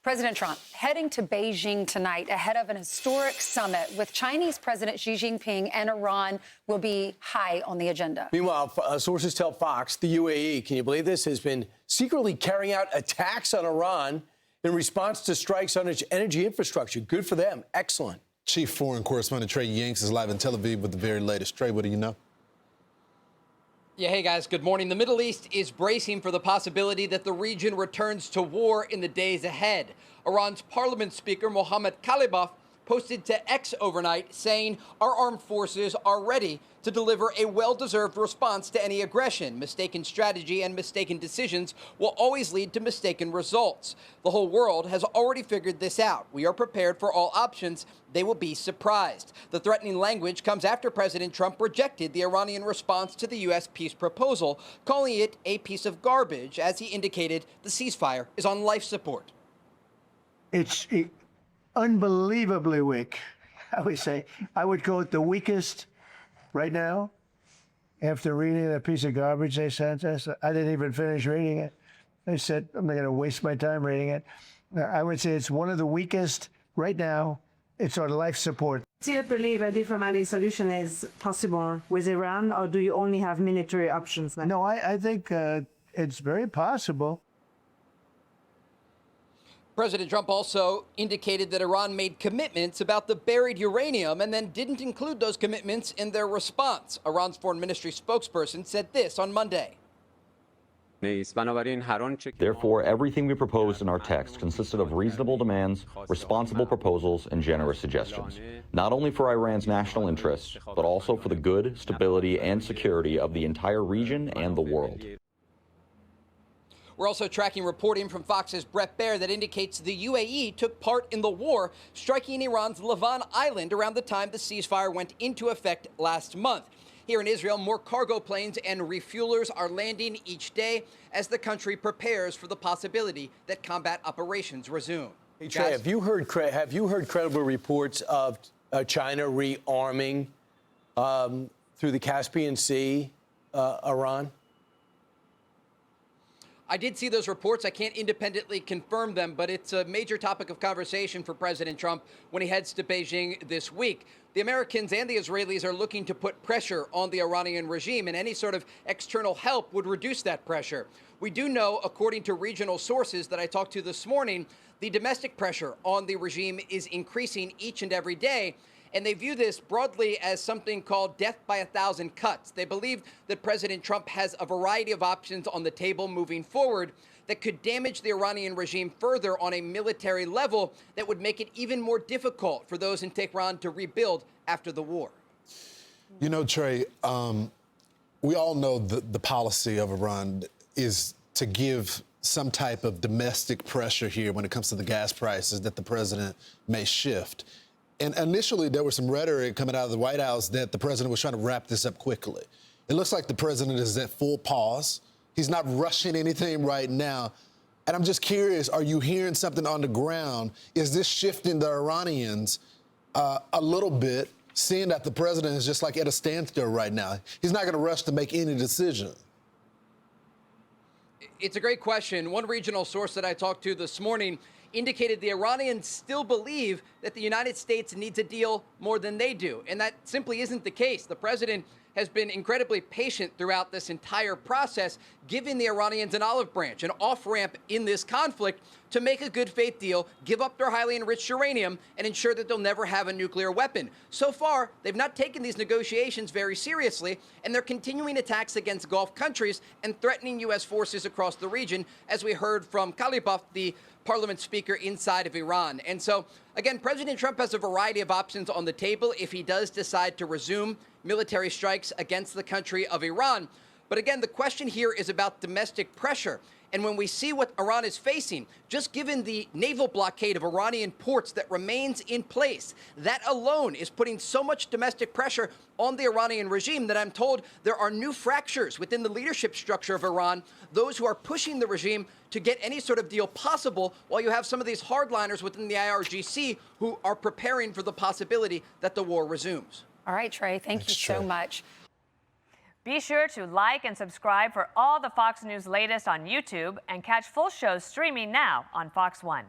President Trump heading to Beijing tonight ahead of an historic summit with Chinese President Xi Jinping, and Iran will be high on the agenda. Meanwhile, sources tell Fox the UAE, can you believe this, has been secretly carrying out attacks on Iran in response to strikes on its energy infrastructure. Good for them. Excellent. Chief Foreign Correspondent Trey Yingst is live in Tel Aviv with the very latest. Trey, what do you know? Yeah, hey guys, good morning. The Middle East is bracing for the possibility that the region returns to war in the days ahead. Iran's parliament speaker, Mohammad Khalibaf, posted to X overnight saying our armed forces are ready to deliver a well-deserved response to any aggression. Mistaken strategy and mistaken decisions will always lead to mistaken results. The whole world has already figured this out. We are prepared for all options. They will be surprised. The threatening language comes after President Trump rejected the Iranian response to the U.S. peace proposal, calling it a piece of garbage. As he indicated, the ceasefire is on life support. It's unbelievably weak, I would say. I would call it the weakest right now. After reading that piece of garbage they sent us, I didn't even finish reading it. They said, I'm not going to waste my time reading it. I would say it's one of the weakest right now. It's on life support. Do you believe a diplomatic solution is possible with Iran, or do you only have military options now? No, I think it's very possible. President Trump also indicated that Iran made commitments about the buried uranium and then didn't include those commitments in their response. Iran's foreign ministry spokesperson said this on Monday. Therefore, everything we proposed in our text consisted of reasonable demands, responsible proposals, and generous suggestions, not only for Iran's national interests, but also for the good, stability, and security of the entire region and the world. We're also tracking reporting from Fox's Brett Baer that indicates the UAE took part in the war, striking Iran's Lavon Island around the time the ceasefire went into effect last month. Here in Israel, more cargo planes and refuelers are landing each day as the country prepares for the possibility that combat operations resume. Hey, Trey, have you heard credible reports of China rearming through the Caspian Sea, Iran? I did see those reports. I can't independently confirm them, but it's a major topic of conversation for President Trump when he heads to Beijing this week. The Americans and the Israelis are looking to put pressure on the Iranian regime, and any sort of external help would reduce that pressure. We do know, according to regional sources that I talked to this morning, the domestic pressure on the regime is increasing each and every day. And they view this broadly as something called death by 1,000 cuts. They believe that President Trump has a variety of options on the table moving forward that could damage the Iranian regime further on a military level that would make it even more difficult for those in Tehran to rebuild after the war. You know, Trey, we all know the policy of Iran is to give some type of domestic pressure here when it comes to the gas prices that the president may shift. And initially, there was some rhetoric coming out of the White House that the president was trying to wrap this up quickly. It looks like the president is at full pause. He's not rushing anything right now. And I'm just curious, are you hearing something on the ground? Is this shifting the Iranians a little bit, seeing that the president is just like at a standstill right now? He's not going to rush to make any decision. It's a great question. One regional source that I talked to this morning indicated the Iranians still believe that the United States needs a deal more than they do. And that simply isn't the case. The president has been incredibly patient throughout this entire process, giving the Iranians an olive branch, an off-ramp in this conflict to make a good faith deal, give up their highly enriched uranium, and ensure that they'll never have a nuclear weapon. So far, they've not taken these negotiations very seriously, and they're continuing attacks against Gulf countries and threatening U.S. forces across the region, as we heard from Khalibaf, the parliament speaker inside of Iran. And so, again, President Trump has a variety of options on the table if he does decide to resume military strikes against the country of Iran. But again, the question here is about domestic pressure. And when we see what Iran is facing, just given the naval blockade of Iranian ports that remains in place, that alone is putting so much domestic pressure on the Iranian regime that I'm told there are new fractures within the leadership structure of Iran, those who are pushing the regime to get any sort of deal possible, while you have some of these hardliners within the IRGC who are preparing for the possibility that the war resumes. All right, Trey, thank you so much. Be sure to like and subscribe for all the Fox News latest on YouTube and catch full shows streaming now on Fox One.